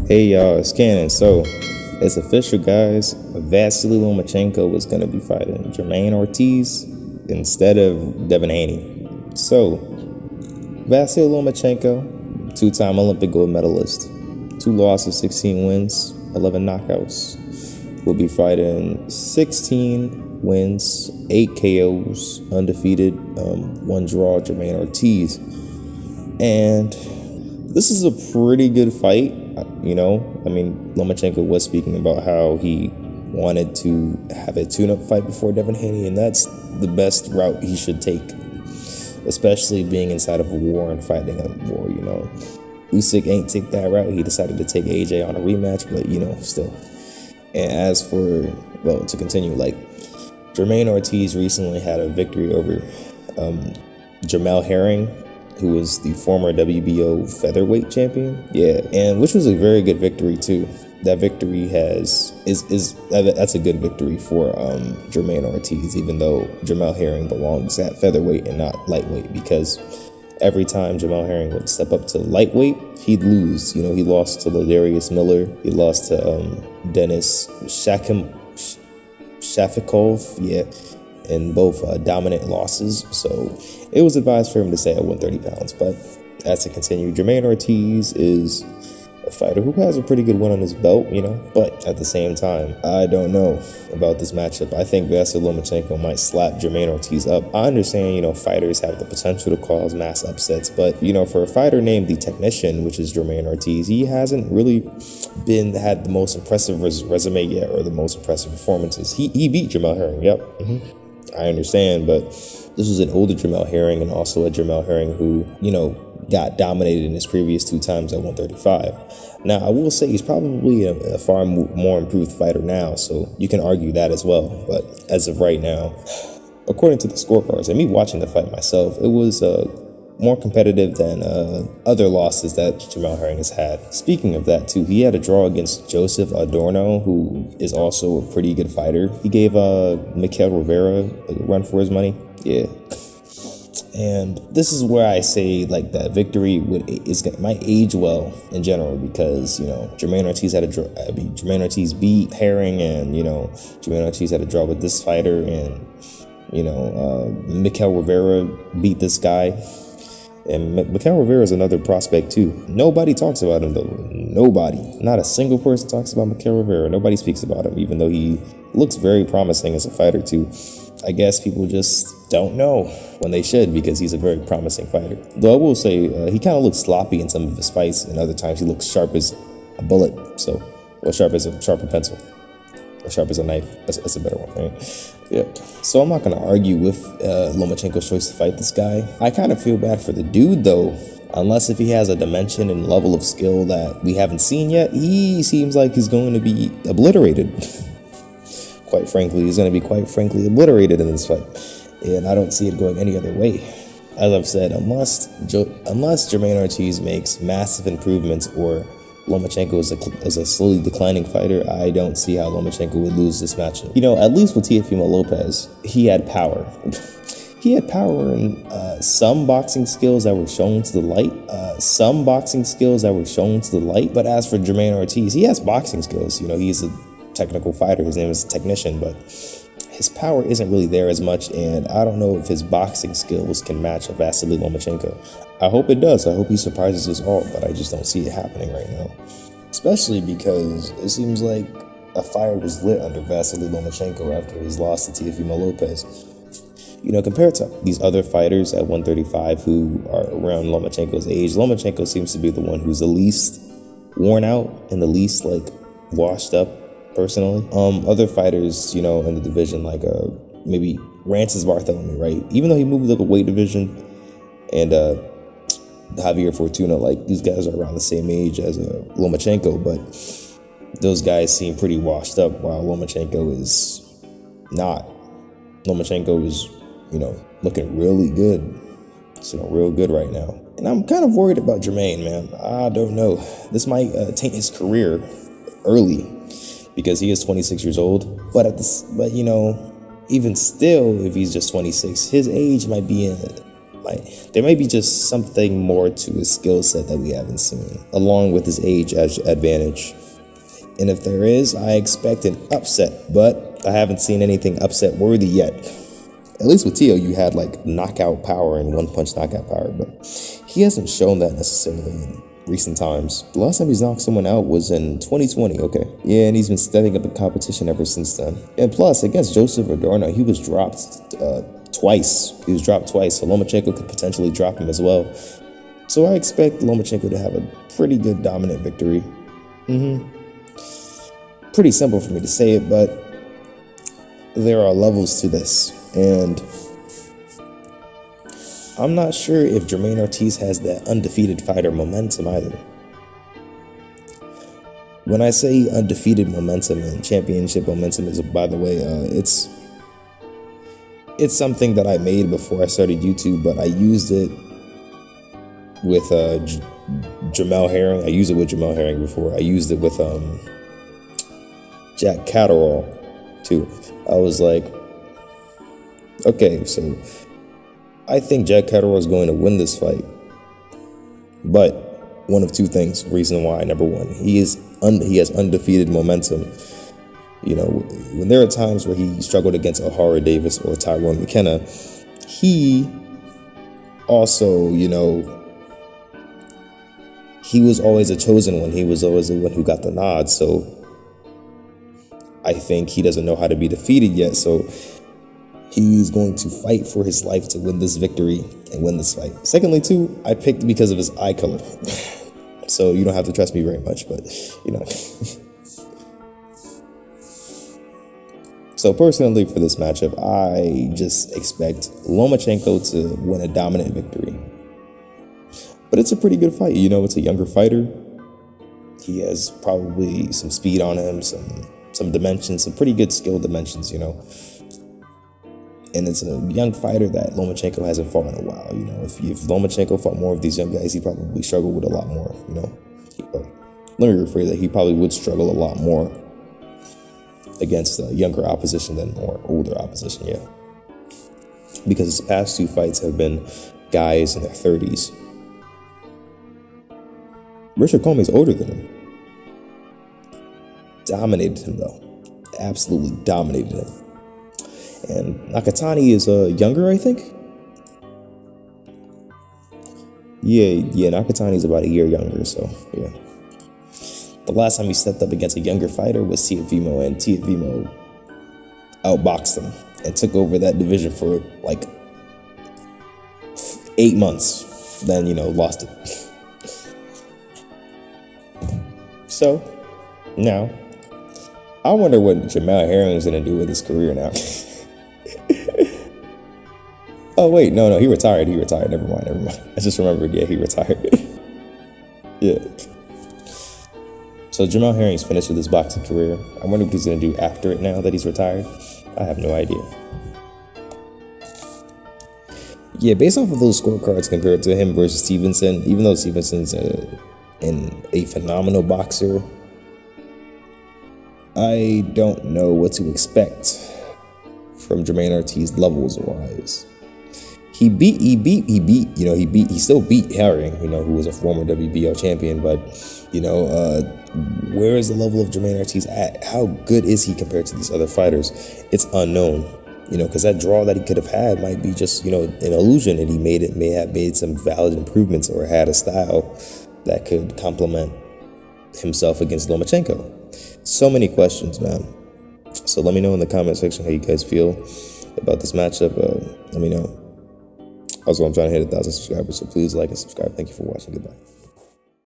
Hey y'all, it's Cannon. So, it's official, guys. Vasiliy Lomachenko is going to be fighting Jamaine Ortiz instead of Devin Haney. So, Vasiliy Lomachenko, two-time Olympic gold medalist, 2 losses, 16 wins, 11 knockouts, will be fighting 16 wins, 8 KOs, undefeated, 1 draw, Jamaine Ortiz. And this is a pretty good fight. You know, I mean, Lomachenko was speaking about how he wanted to have a tune-up fight before Devin Haney, and that's the best route he should take, especially being inside of a war and fighting a war, you know. Usyk ain't take that route. He decided to take AJ on a rematch, but, you know, still. And as for, well, to continue, like, Jamaine Ortiz recently had a victory over Jamel Herring, who was the former WBO featherweight champion. Yeah, and which was a very good victory too. That victory that's a good victory for Jamaine Ortiz, even though Jamel Herring belongs at featherweight and not lightweight, because every time Jamel Herring would step up to lightweight, he'd lose. You know, he lost to Ladarius Miller, he lost to Denis Shafikov, yeah, in both dominant losses. So it was advised for him to stay at 130 pounds. But as to continue, Jamaine Ortiz is a fighter who has a pretty good win on his belt, you know. But at the same time, I don't know about this matchup. I think Vasiliy Lomachenko might slap Jamaine Ortiz up. I understand, you know, fighters have the potential to cause mass upsets, but, you know, for a fighter named the Technician, which is Jamaine Ortiz, he hasn't really had the most impressive resume yet, or the most impressive performances. He beat Jamel Herring, yep. I understand, but this was an older Jamel Herring, and also a Jamel Herring who, you know, got dominated in his previous 2 times at 135. Now, I will say he's probably a far more improved fighter now, so you can argue that as well. But as of right now, according to the scorecards, and me watching the fight myself, it was more competitive than other losses that Jamel Herring has had. Speaking of that too, he had a draw against Joseph Adorno, who is also a pretty good fighter. He gave Mikel Rivera a run for his money. Yeah. And this is where I say, like, that victory might age well in general, because, you know, Jamaine Ortiz Jamaine Ortiz beat Herring, and, you know, Jamaine Ortiz had a draw with this fighter, and, you know, Mikel Rivera beat this guy. And Mikel Rivera is another prospect too. Nobody talks about him though. Nobody. Not a single person talks about Mikel Rivera. Nobody speaks about him, even though he looks very promising as a fighter too. I guess people just don't know when they should, because he's a very promising fighter. Though I will say, he kind of looks sloppy in some of his fights, and other times he looks sharp as a bullet. So, or sharp as a pencil. Or sharp as a knife. That's a better one, right? Yeah. So I'm not going to argue with Lomachenko's choice to fight this guy. I kind of feel bad for the dude, though. Unless if he has a dimension and level of skill that we haven't seen yet, he seems like he's going to be obliterated. Quite frankly, he's going to be obliterated in this fight. And I don't see it going any other way. As I've said, unless Jamaine Ortiz makes massive improvements, or Lomachenko is a slowly declining fighter, I don't see how Lomachenko would lose this matchup. You know, at least with Teofimo Lopez, he had power. He had power and some boxing skills that were shown to the light. But as for Jamaine Ortiz, he has boxing skills. You know, he's a technical fighter. His name is Technician, but his power isn't really there as much, and I don't know if his boxing skills can match Vasiliy Lomachenko. I hope it does. I hope he surprises us all, but I just don't see it happening right now. Especially because it seems like a fire was lit under Vasiliy Lomachenko after his loss to Teofimo Lopez. You know, compared to these other fighters at 135 who are around Lomachenko's age, Lomachenko seems to be the one who's the least worn out and the least, like, washed up, personally. Other fighters, you know, in the division, like maybe Rances Bartholomew, right? Even though he moved up a weight division, and Javier Fortuna, like, these guys are around the same age as Lomachenko, but those guys seem pretty washed up, while Lomachenko is not. Lomachenko is, you know, looking really good. It's, you know, real good right now. And I'm kind of worried about Jamaine, man. I don't know. This might taint his career early, because he is 26 years old. But you know, even still, if he's just 26, his age might be There might be just something more to his skill set that we haven't seen, along with his age advantage. And if there is, I expect an upset, but I haven't seen anything upset worthy yet. At least with Tio, you had like knockout power and one-punch knockout power, but he hasn't shown that necessarily in recent times. The last time he's knocked someone out was in 2020, okay. Yeah, and he's been stepping up in competition ever since then. And plus, against Joseph Adorno, he was dropped twice. He was dropped twice, so Lomachenko could potentially drop him as well. So I expect Lomachenko to have a pretty good dominant victory. Pretty simple for me to say it, but there are levels to this. And I'm not sure if Jamaine Ortiz has that undefeated fighter momentum either. When I say undefeated momentum and championship momentum is, by the way, it's something that I made before I started YouTube, but I used it with Jamel Herring. I used it with Jamel Herring before. I used it with Jack Catterall too. I was like, okay, so I think Jack Catterall is going to win this fight, but one of two things. Reason why: number one, he has undefeated momentum. You know, when there are times where he struggled against O'Hara Davis or Tyrone McKenna, he also, you know, he was always a chosen one. He was always the one who got the nod. So I think he doesn't know how to be defeated yet. So he's going to fight for his life to win this victory and win this fight. Secondly, too, I picked because of his eye color. So you don't have to trust me very much, but, you know. So personally, for this matchup, I just expect Lomachenko to win a dominant victory. But it's a pretty good fight. You know, it's a younger fighter. He has probably some speed on him, some dimensions, some pretty good skill dimensions, you know. And it's a young fighter that Lomachenko hasn't fought in a while, you know. If Lomachenko fought more of these young guys, he probably struggled with a lot more, you know. Let me rephrase that. He probably would struggle a lot more against younger opposition than more older opposition, yeah. Because his past two fights have been guys in their 30s. Richard Commey's older than him. Dominated him, though. Absolutely dominated him. And Nakatani is younger, I think. Yeah, Nakatani's about a year younger, so yeah. The last time he stepped up against a younger fighter was Teofimo, and Teofimo outboxed him and took over that division for like 8 months. Then, you know, lost it. So now, I wonder what Jamel Herring is going to do with his career now. Oh, wait, no, he retired. Never mind. I just remembered, yeah, he retired. Yeah. So Jamel Herring's finished with his boxing career. I wonder what he's going to do after it now that he's retired. I have no idea. Yeah, based off of those scorecards compared to him versus Stevenson, even though Stevenson's a phenomenal boxer, I don't know what to expect from Jamaine Ortiz levels-wise. He still beat Herring, you know, who was a former WBO champion, but, you know, where is the level of Jamaine Ortiz at? How good is he compared to these other fighters? It's unknown, you know, because that draw that he could have had might be just, you know, an illusion, and he may have made some valid improvements or had a style that could complement himself against Lomachenko. So many questions, man. So let me know in the comment section how you guys feel about this matchup. Let me know. Also, I'm trying to hit 1,000 subscribers, so please like and subscribe. Thank you for watching. Goodbye.